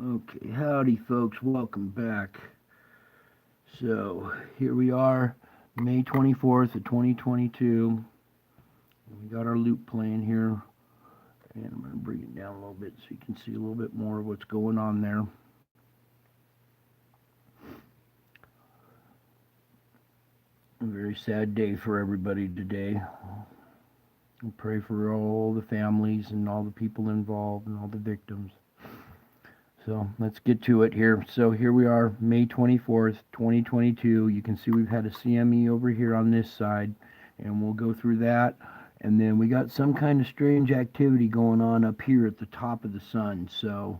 Okay, howdy folks, welcome back. So here we are, May 24th of 2022. We got our loop playing here, and I'm going to bring it down a little bit so you can see a little bit more of what's going on there. A very sad day for everybody today. I pray for all the families and all the people involved and all the victims. So let's get to it here. So here we are, May 24th, 2022. You can see we've had a CME over here on this side, and we'll go through that. And then we got some kind of strange activity going on up here at the top of the sun. So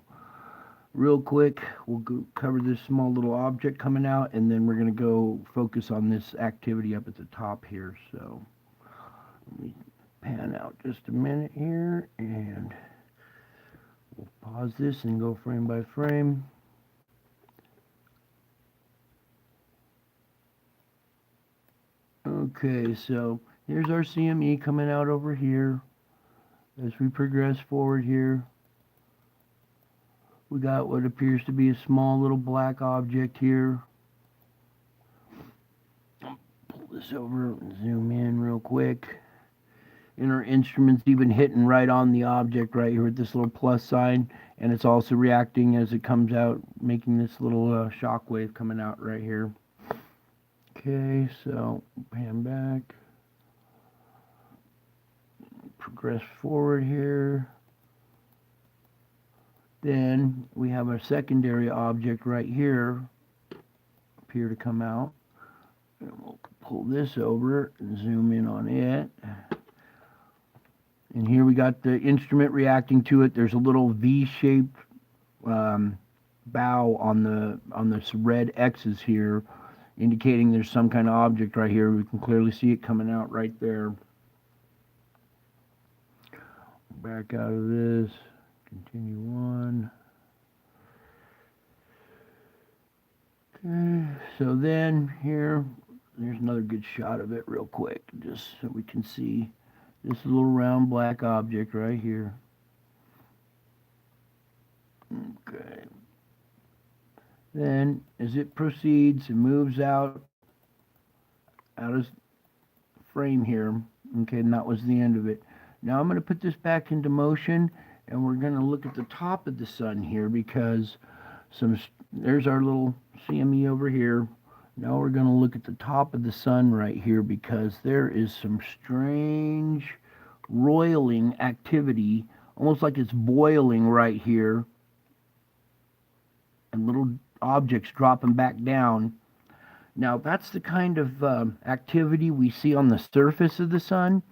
real quick, we'll go cover this small little object coming out, and then we're going to go focus on this activity up at the top here. So let me pan out just a minute here, and we'll pause this and go frame by frame. Okay, so here's our CME coming out over here. As we progress forward here, we got what appears to be a small little black object here. Pull this over and zoom in real quick. And our instrument's even hitting right on the object right here with this little plus sign, and it's also reacting as it comes out, making this little shock wave coming out right here. Okay, so pan back, progress forward here. Then we have a secondary object right here appear to come out. And we'll pull this over and zoom in on it. And here we got the instrument reacting to it. There's a little V-shaped bow on the red X's here, indicating there's some kind of object right here. We can clearly see it coming out right there. Back out of this, continue on. Okay, so then here, there's another good shot of it real quick, just so we can see this little round black object right here. Okay. Then, as it proceeds and moves out of frame here, okay, and that was the end of it. Now I'm going to put this back into motion, and we're going to look at the top of the sun here because there's our little CME over here. Now we're going to look at the top of the sun right here because there is some strange roiling activity, almost like it's boiling right here, and little objects dropping back down. Now that's the kind of activity we see on the surface of the sun,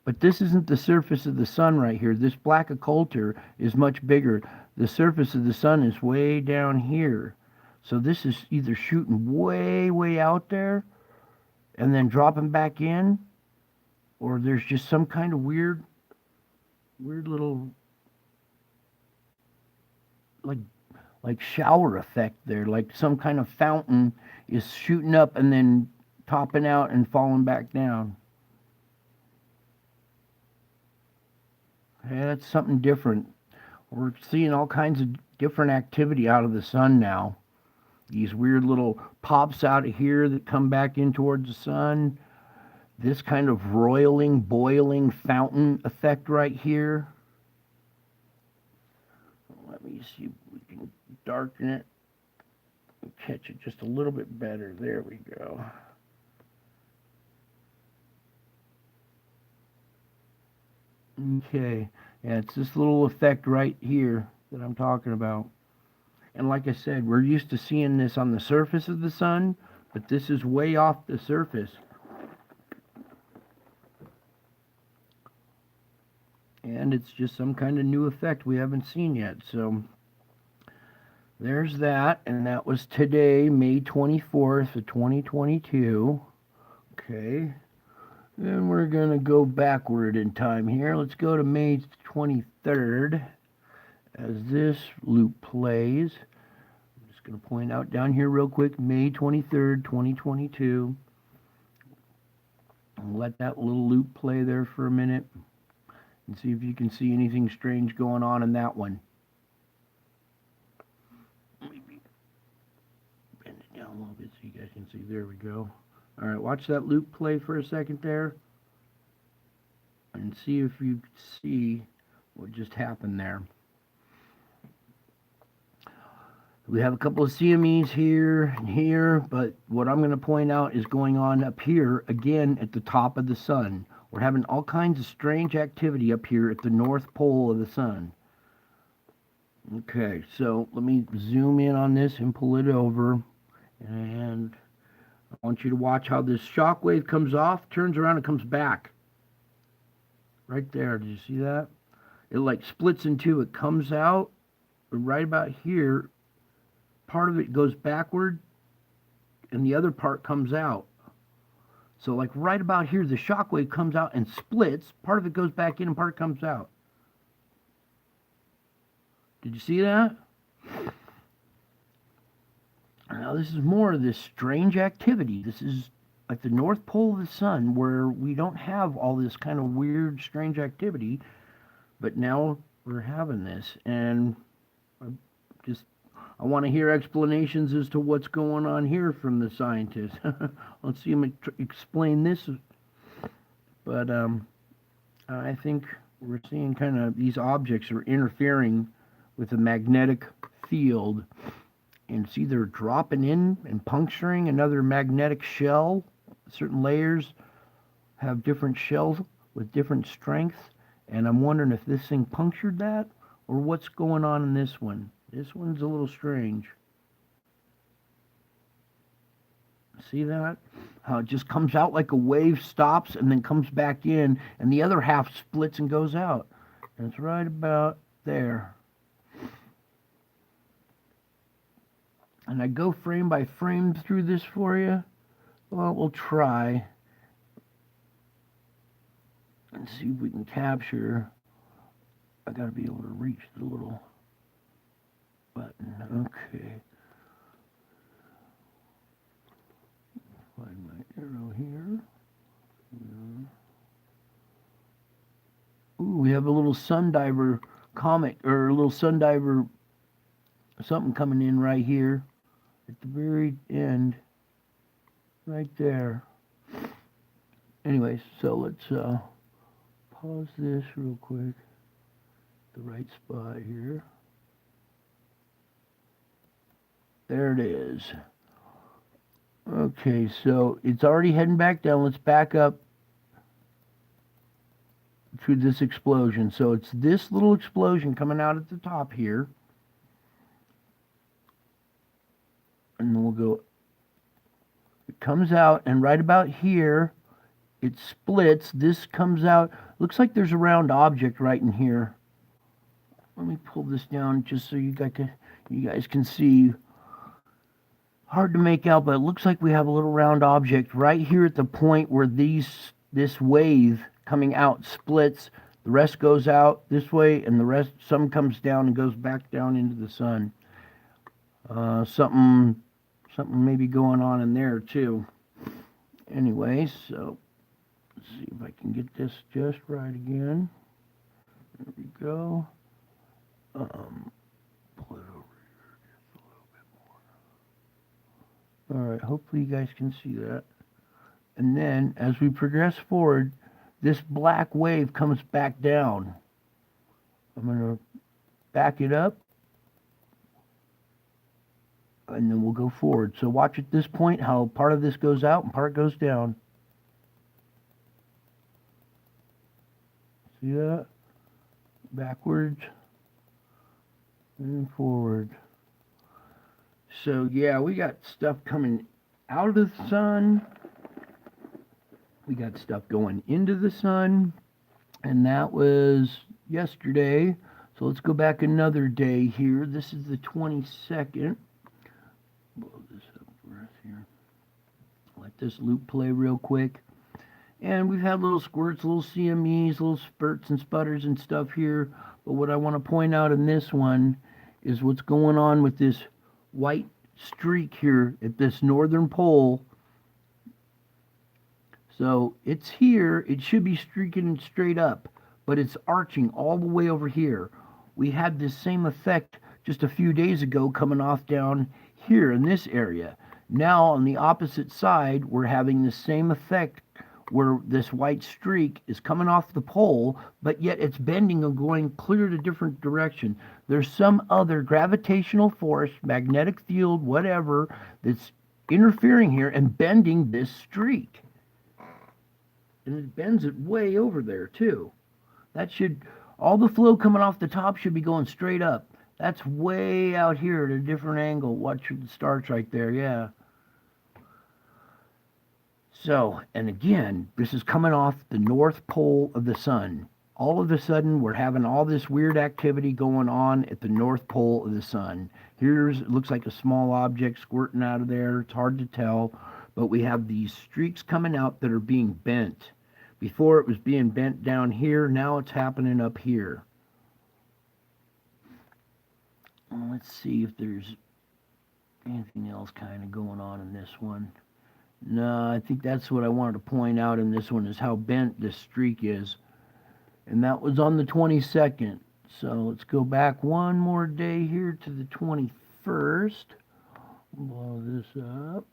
but this isn't the surface of the sun right here. This black occulter is much bigger. The surface of the sun is way down here. So this is either shooting way, way out there and then dropping back in, or there's just some kind of weird little like shower effect there, like some kind of fountain is shooting up and then topping out and falling back down. Okay, that's something different. We're seeing all kinds of different activity out of the sun now. These weird little pops out of here that come back in towards the sun. This kind of roiling, boiling fountain effect right here. Let me see if we can darken it and catch it just a little bit better. There we go. Okay, yeah, it's this little effect right here that I'm talking about. And like I said, we're used to seeing this on the surface of the sun, but this is way off the surface. And it's just some kind of new effect we haven't seen yet. So there's that, and that was today, May 24th of 2022. Okay. Then we're going to go backward in time here. Let's go to May 23rd as this loop plays. I'm just going to point out down here real quick, May 23rd, 2022. And let that little loop play there for a minute and see if you can see anything strange going on in that one. There we go. All right, watch that loop play for a second there and see if you see what just happened there. We have a couple of CMEs here and here, but what I'm going to point out is going on up here again at the top of the sun. We're having all kinds of strange activity up here at the north pole of the sun. Okay, so let me zoom in on this and pull it over, and I want you to watch how this shock wave comes off, turns around, and comes back. Right there, did you see that? It like splits in two. It comes out right about here. Part of it goes backward, and the other part comes out. So like right about here, the shock wave comes out and splits. Part of it goes back in and part comes out. Did you see that? Now this is more of this strange activity. This is like the North Pole of the sun, where we don't have all this kind of weird, strange activity, but now we're having this, and I want to hear explanations as to what's going on here from the scientists. Let's see them explain this. But I think we're seeing kind of these objects are interfering with the magnetic field, and it's either dropping in and puncturing another magnetic shell. Certain layers have different shells with different strengths, and I'm wondering if this thing punctured that or what's going on in this one. This one's a little strange. See that? How it just comes out like a wave, stops, and then comes back in, and the other half splits and goes out. And it's right about there. And I go frame by frame through this for you. Well, we'll try and see if we can capture. I gotta be able to reach the little button. Okay. Find my arrow here. Ooh, we have a little sundiver comet, or a little sundiver something coming in right here at the very end, right there. Anyways, so let's pause this real quick. The right spot here. There it is. Okay, so it's already heading back down. Let's back up to this explosion. So it's this little explosion coming out at the top here. And then we'll go, it comes out, and right about here, it splits. This comes out. Looks like there's a round object right in here. Let me pull this down just so you guys can see. Hard to make out, but it looks like we have a little round object right here at the point where this wave coming out splits. The rest goes out this way, and the rest, some comes down and goes back down into the sun. Something may be going on in there too. Anyway, so let's see if I can get this just right again. There we go. Pull it over here just a little bit more. All right, hopefully you guys can see that. And then as we progress forward, this black wave comes back down. I'm going to back it up, and then we'll go forward. So watch at this point how part of this goes out and part goes down. See that? Backwards and forward. So yeah, we got stuff coming out of the sun. We got stuff going into the sun. And that was yesterday. So let's go back another day here. This is the 22nd. Blow this up for us here. Let this loop play real quick. And we've had little squirts, little CMEs, little spurts and sputters and stuff here. But what I want to point out in this one is what's going on with this white streak here at this northern pole. So it's here. It should be streaking straight up, but it's arching all the way over here. We had this same effect just a few days ago coming off down here in this area. Now on the opposite side, we're having the same effect where this white streak is coming off the pole, but yet it's bending and going clear to different direction. There's some other gravitational force, magnetic field, whatever, that's interfering here and bending this streak. And it bends it way over there too. That should, all the flow coming off the top should be going straight up. That's way out here at a different angle. Watch the stars right there, yeah. So, and again, this is coming off the north pole of the sun. All of a sudden, we're having all this weird activity going on at the north pole of the sun. Here's, it looks like a small object squirting out of there. It's hard to tell, but we have these streaks coming out that are being bent. Before it was being bent down here, now it's happening up here. Let's see if there's anything else kind of going on in this one. No, I think that's what I wanted to point out in this one is how bent this streak is. And that was on the 22nd. So let's go back one more day here to the 21st. Blow this up.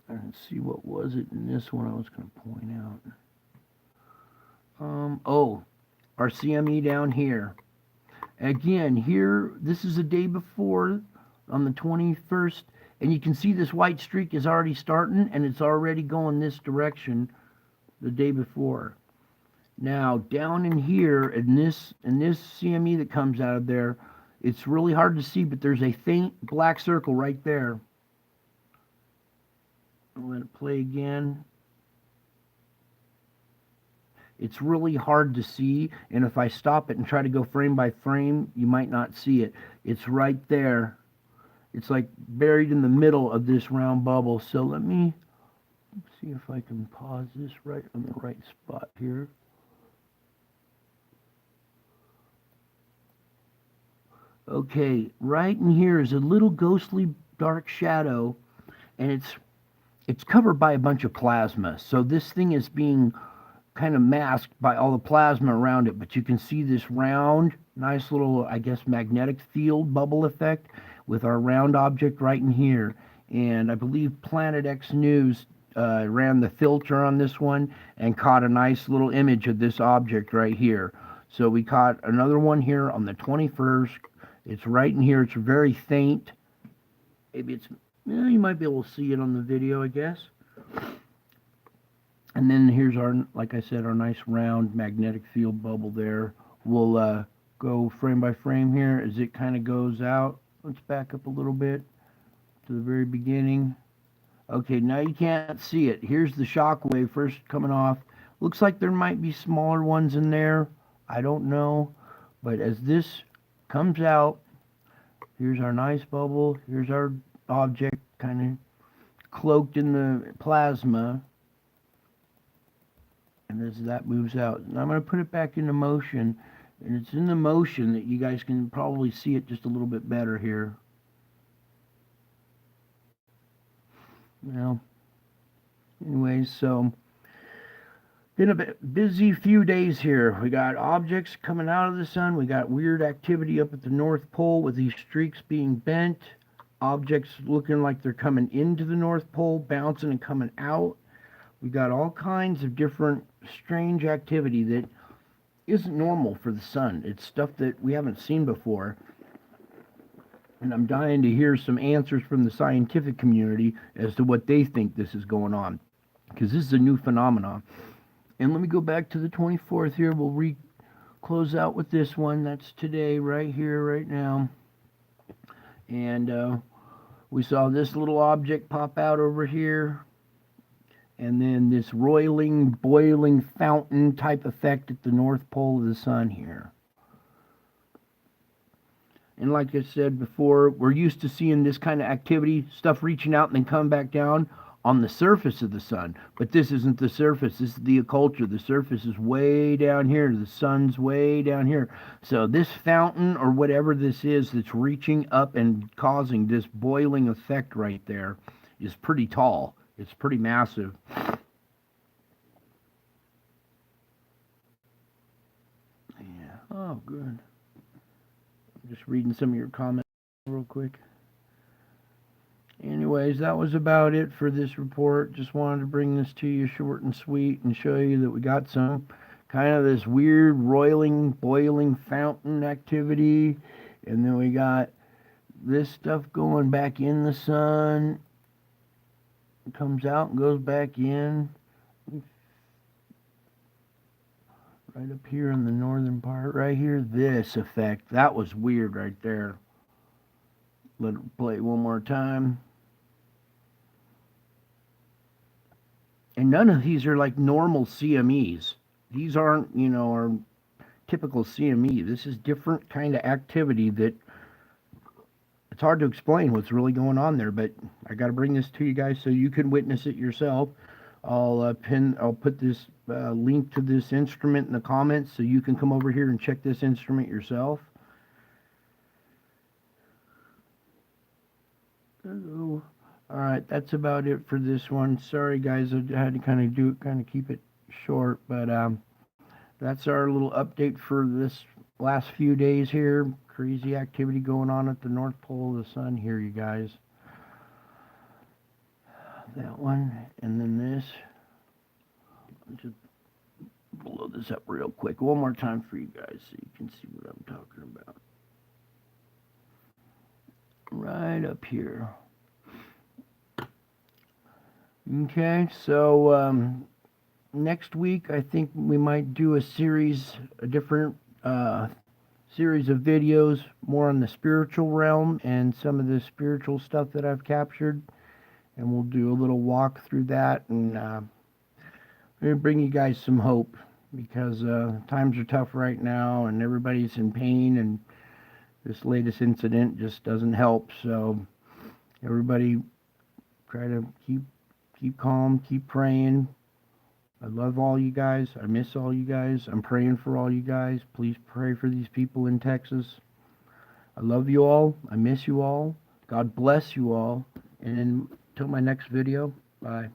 And see what was it in this one I was going to point out. Oh, our CME down here. Again, here, this is the day before on the 21st. And you can see this white streak is already starting and it's already going this direction the day before. Now, down in here, in this CME that comes out of there, it's really hard to see, but there's a faint black circle right there. I'll let it play again. It's really hard to see, and if I stop it and try to go frame by frame, you might not see it. It's right there. It's like buried in the middle of this round bubble. So let me see if I can pause this right on the right spot here. Okay, right in here is a little ghostly dark shadow, and it's covered by a bunch of plasma. So this thing is being kind of masked by all the plasma around it, but you can see this round, nice little, I guess, magnetic field bubble effect with our round object right in here. And I believe Planet X News ran the filter on this one and caught a nice little image of this object right here. So we caught another one here on the 21st. It's right in here. It's very faint. Maybe it's, well, you might be able to see it on the video, I guess. And then here's our, like I said, our nice round magnetic field bubble there. We'll go frame by frame here as it kind of goes out. Let's back up a little bit to the very beginning. Okay, now you can't see it. Here's the shock wave first coming off. Looks like there might be smaller ones in there. I don't know. But as this comes out, here's our nice bubble. Here's our object kind of cloaked in the plasma. And as that moves out, and I'm going to put it back into motion, and it's in the motion that you guys can probably see it just a little bit better here. Well, anyways, so been a bit busy few days here. We got objects coming out of the sun. We got weird activity up at the North Pole with these streaks being bent. Objects looking like they're coming into the North Pole, bouncing and coming out. We got all kinds of different strange activity that isn't normal for the sun. It's stuff that we haven't seen before. And I'm dying to hear some answers from the scientific community as to what they think this is going on. Because this is a new phenomenon. And let me go back to the 24th here. We'll close out with this one. That's today, right here, right now. And we saw this little object pop out over here. And then this roiling, boiling fountain type effect at the North Pole of the sun here. And like I said before, we're used to seeing this kind of activity, stuff reaching out and then coming back down on the surface of the sun. But this isn't the surface, this is the occulture. The surface is way down here, the sun's way down here. So this fountain or whatever this is that's reaching up and causing this boiling effect right there is pretty tall. It's pretty massive. Yeah. Oh, good. I'm just reading some of your comments real quick. Anyways, that was about it for this report. Just wanted to bring this to you short and sweet and show you that we got some kind of this weird roiling, boiling fountain activity. And then we got this stuff going back in the sun. It comes out and goes back in. Right up here in the northern part, right here, this effect. That was weird right there. Let it play one more time. And none of these are like normal CMEs. These aren't, our typical CME. This is different kind of activity that it's hard to explain what's really going on there, but I got to bring this to you guys so you can witness it yourself. I'll put this link to this instrument in the comments so you can come over here and check this instrument yourself. Hello. All right, that's about it for this one. Sorry, guys, I had to kind of keep it short, but that's our little update for this last few days here. Crazy activity going on at the North Pole of the Sun here, you guys. That one, and then this. I'll just blow this up real quick one more time for you guys so you can see what I'm talking about. Right up here. Okay, so next week I think we might do a different series of videos more on the spiritual realm and some of the spiritual stuff that I've captured, and we'll do a little walk through that and maybe bring you guys some hope, because times are tough right now and everybody's in pain, and this latest incident just doesn't help. So everybody try to keep calm, keep praying. I love all you guys. I miss all you guys. I'm praying for all you guys. Please pray for these people in Texas. I love you all. I miss you all. God bless you all. And until my next video, bye.